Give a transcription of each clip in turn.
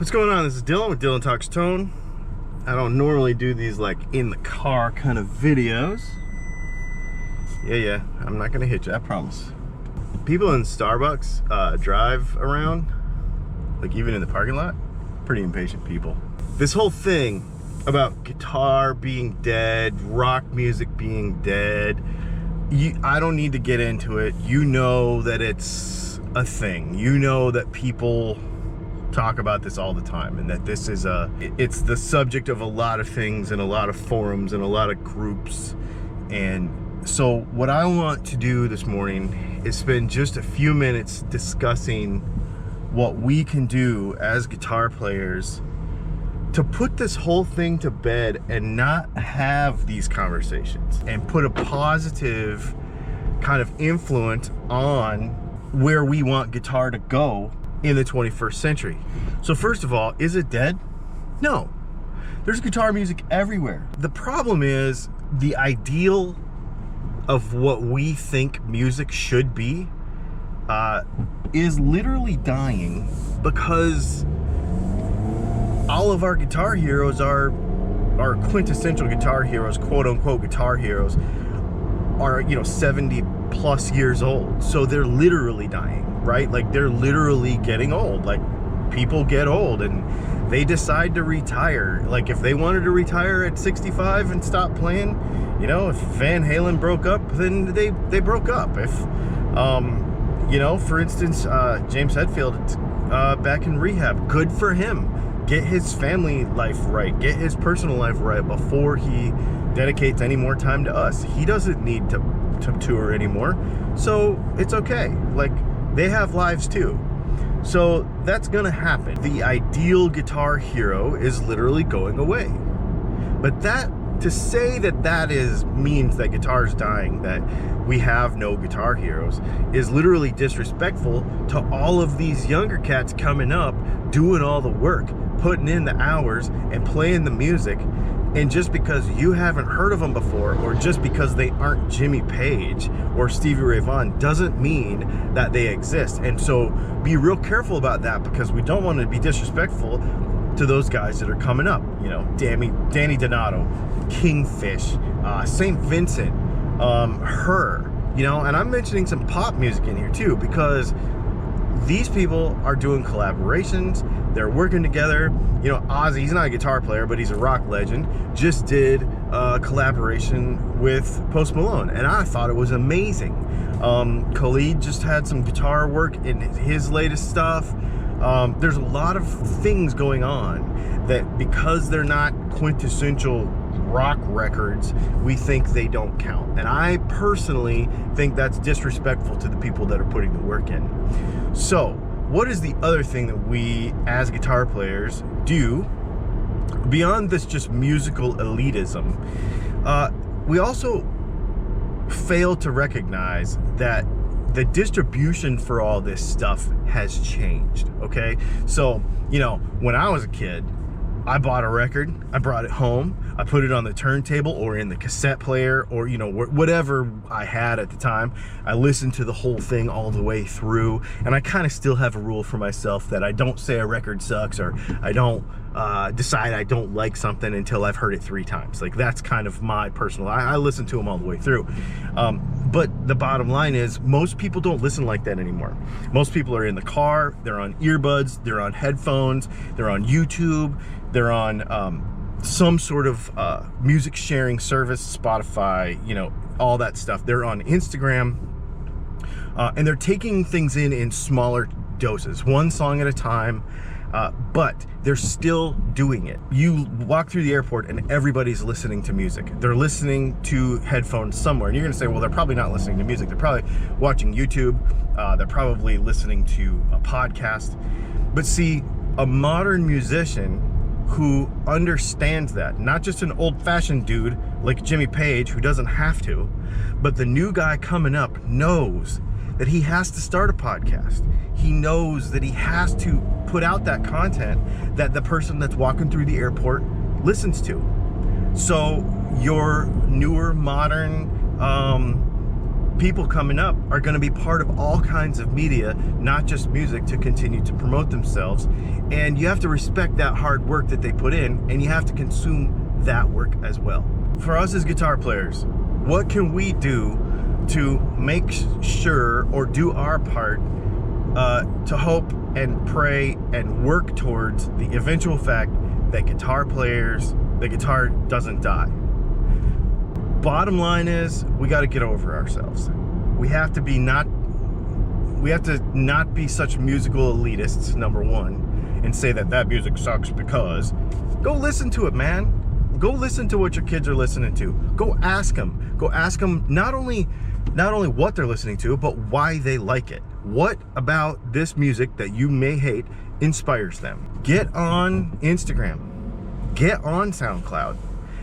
What's going on? This is Dylan with Dylan Talks Tone. I don't normally do these like in the car kind of videos. Yeah, I'm not gonna hit you, I promise. People in Starbucks drive around, like even in the parking lot, pretty impatient people. This whole thing about guitar being dead, rock music being dead, I don't need to get into it. You know that it's a thing. You know that people talk about this all the time, and that this is it's the subject of a lot of things and a lot of forums and a lot of groups. And so what I want to do this morning is spend just a few minutes discussing what we can do as guitar players to put this whole thing to bed and not have these conversations, and put a positive kind of influence on where we want guitar to go in the 21st century. So first of all, is it dead? No. There's guitar music everywhere. The problem is the ideal of what we think music should be is literally dying, because all of our guitar heroes are quintessential guitar heroes, quote unquote guitar heroes, are 70 plus years old. So they're literally dying, right? Like they're literally getting old. Like people get old and they decide to retire. Like if they wanted to retire at 65 and stop playing, if Van Halen broke up, then they broke up. If for instance, James Hetfield back in rehab, good for him. Get his family life right, get his personal life right before he dedicates any more time to us. He doesn't need to tour anymore, so it's okay. Like they have lives too. So that's gonna happen. The ideal guitar hero is literally going away. But to say that means that guitar's dying, that we have no guitar heroes, is literally disrespectful to all of these younger cats coming up, doing all the work, putting in the hours and playing the music. And just because you haven't heard of them before, or just because they aren't Jimmy Page or Stevie Ray Vaughan, doesn't mean that they exist. And so be real careful about that, because we don't want to be disrespectful to those guys that are coming up. Danny Donato, Kingfish, St. Vincent, Her, and I'm mentioning some pop music in here too, because these people are doing collaborations, they're working together. Ozzy, he's not a guitar player, but he's a rock legend, just did a collaboration with Post Malone, and I thought it was amazing. Khalid just had some guitar work in his latest stuff. There's a lot of things going on that, because they're not quintessential rock records, we think they don't count. And I personally think that's disrespectful to the people that are putting the work in. So what is the other thing that we as guitar players do beyond this just musical elitism? We also fail to recognize that the distribution for all this stuff has changed, okay? So, when I was a kid, I bought a record, I brought it home, I put it on the turntable or in the cassette player, or whatever I had at the time. I listened to the whole thing all the way through, and I kind of still have a rule for myself that I don't say a record sucks, or I don't decide I don't like something until I've heard it 3 times. Like that's kind of my personal, I listen to them all the way through. But the bottom line is, most people don't listen like that anymore. Most people are in the car, they're on earbuds, they're on headphones, they're on YouTube, they're on some sort of music sharing service, Spotify, all that stuff. They're on Instagram, and they're taking things in smaller doses, one song at a time, but they're still doing it. You walk through the airport and everybody's listening to music. They're listening to headphones somewhere, and you're gonna say, well, they're probably not listening to music. They're probably watching YouTube. They're probably listening to a podcast. But see, a modern musician who understands that, not just an old-fashioned dude like Jimmy Page who doesn't have to, but the new guy coming up knows that he has to start a podcast. He knows that he has to put out that content that the person that's walking through the airport listens to. So your newer modern people coming up are going to be part of all kinds of media, not just music, to continue to promote themselves. And you have to respect that hard work that they put in, and you have to consume that work as well. For us as guitar players, what can we do to make sure or do our part to hope and pray and work towards the eventual fact that the guitar doesn't die? Bottom line is, we got to get over ourselves. We have to not be such musical elitists, number one, and say that music sucks, because go listen to it, man. Go listen to what your kids are listening to. Go ask them. Go ask them not only what they're listening to, but why they like it. What about this music that you may hate inspires them? Get on Instagram. Get on SoundCloud.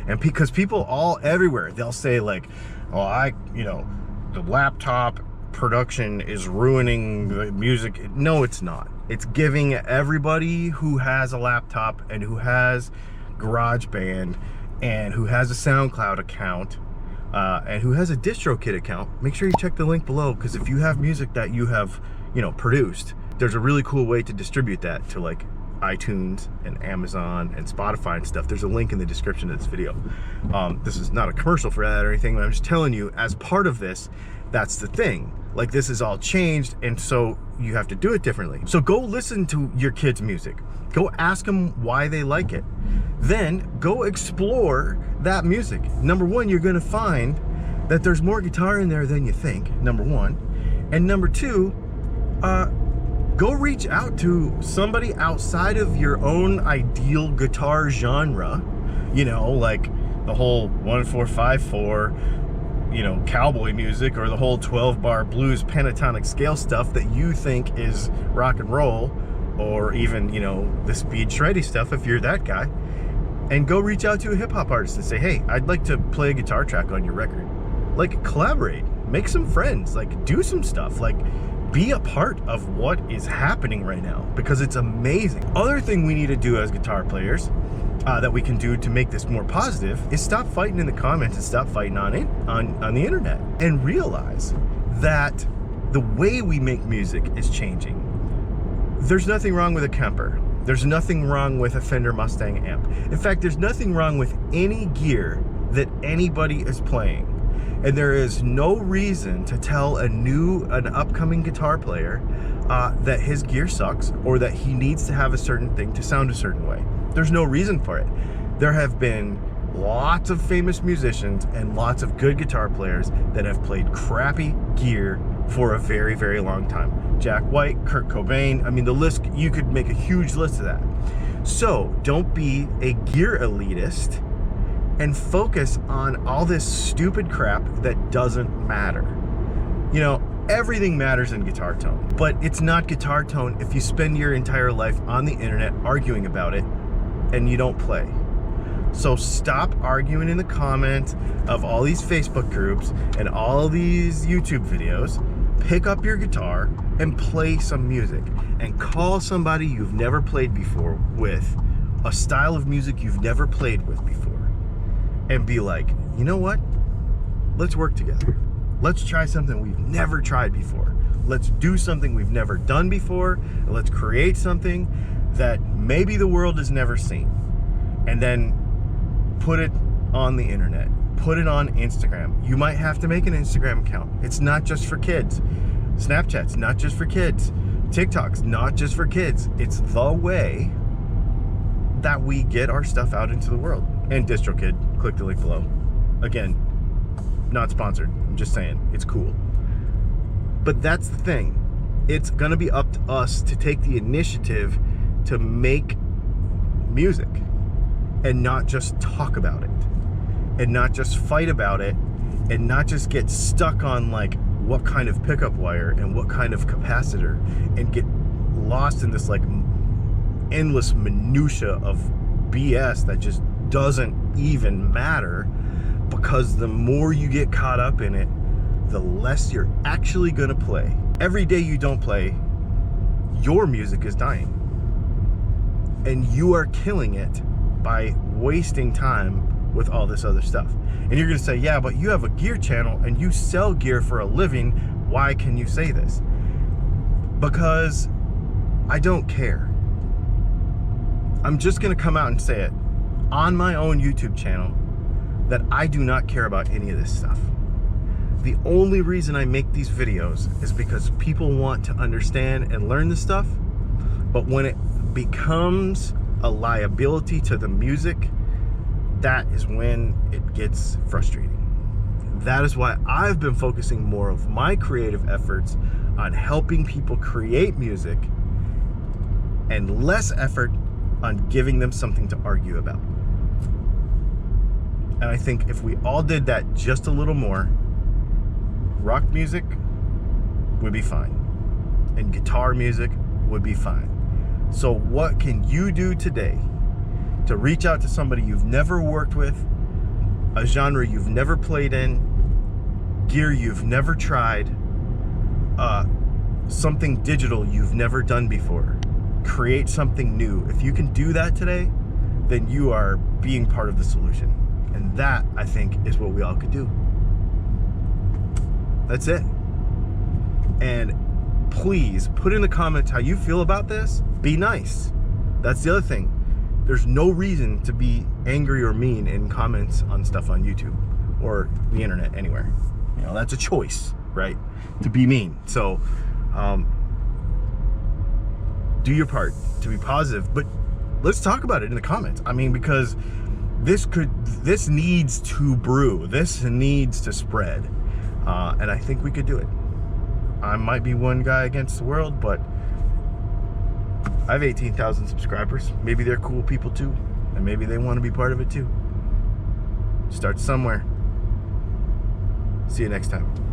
And because people all everywhere, they'll say like, oh, the laptop production is ruining the music. No, it's not. It's giving everybody who has a laptop and who has GarageBand and who has a SoundCloud account and who has a DistroKid account, make sure you check the link below, because if you have music that you have, produced, there's a really cool way to distribute that to like iTunes and Amazon and Spotify and stuff. There's a link in the description of this video. This is not a commercial for that or anything, but I'm just telling you, as part of this, that's the thing. Like, this is all changed, and so you have to do it differently. So go listen to your kids' music. Go ask them why they like it. Then go explore that music. Number one, you're gonna find that there's more guitar in there than you think, number one. And number two, go reach out to somebody outside of your own ideal guitar genre, like the whole 1-4-5-4, cowboy music, or the whole 12-bar blues pentatonic scale stuff that you think is rock and roll, or even, the speed shreddy stuff if you're that guy. And go reach out to a hip-hop artist and say, hey, I'd like to play a guitar track on your record. Like, collaborate, make some friends, like, do some stuff, like, be a part of what is happening right now, because it's amazing. Other thing we need to do as guitar players that we can do to make this more positive is stop fighting in the comments and stop fighting on the internet, and realize that the way we make music is changing. There's nothing wrong with a Kemper. There's nothing wrong with a Fender Mustang amp. In fact, there's nothing wrong with any gear that anybody is playing. And there is no reason to tell an upcoming guitar player that his gear sucks, or that he needs to have a certain thing to sound a certain way. There's no reason for it. There have been lots of famous musicians and lots of good guitar players that have played crappy gear for a very, very long time. Jack White, Kurt Cobain, I mean, the list, you could make a huge list of that. So don't be a gear elitist and focus on all this stupid crap that doesn't matter. Everything matters in guitar tone, but it's not guitar tone if you spend your entire life on the internet arguing about it and you don't play. So stop arguing in the comments of all these Facebook groups and all these YouTube videos. Pick up your guitar and play some music, and call somebody you've never played before with, a style of music you've never played with before, and be like, you know what? Let's work together. Let's try something we've never tried before. Let's do something we've never done before, and let's create something that maybe the world has never seen. And then put it on the internet. Put it on Instagram. You might have to make an Instagram account. It's not just for kids. Snapchat's not just for kids. TikTok's not just for kids. It's the way that we get our stuff out into the world. And DistroKid, click the link below. Again, not sponsored. I'm just saying, it's cool. But that's the thing. It's gonna be up to us to take the initiative to make music and not just talk about it, and not just fight about it, and not just get stuck on like what kind of pickup wire and what kind of capacitor, and get lost in this like endless minutia of BS that just doesn't even matter, because the more you get caught up in it, the less you're actually gonna play. Every day you don't play, your music is dying, and you are killing it by wasting time with all this other stuff. And you're gonna say, yeah, but you have a gear channel and you sell gear for a living. Why can you say this? Because I don't care. I'm just gonna come out and say it on my own YouTube channel that I do not care about any of this stuff. The only reason I make these videos is because people want to understand and learn this stuff, but when it becomes a liability to the music, that is when it gets frustrating. That is why I've been focusing more of my creative efforts on helping people create music and less effort on giving them something to argue about. And I think if we all did that just a little more, rock music would be fine and guitar music would be fine. So what can you do today to reach out to somebody you've never worked with, a genre you've never played in, gear you've never tried, something digital you've never done before? Create something new. If you can do that today, then you are being part of the solution. And that, I think, is what we all could do. That's it. And please put in the comments how you feel about this. Be nice. That's the other thing. There's no reason to be angry or mean in comments on stuff on YouTube or the internet anywhere. You know, that's a choice, right? To be mean. So do your part to be positive, but let's talk about it in the comments. I mean, because this needs to brew. This needs to spread. And I think we could do it. I might be one guy against the world, but I have 18,000 subscribers. Maybe they're cool people too, and maybe they want to be part of it too. Start somewhere. See you next time.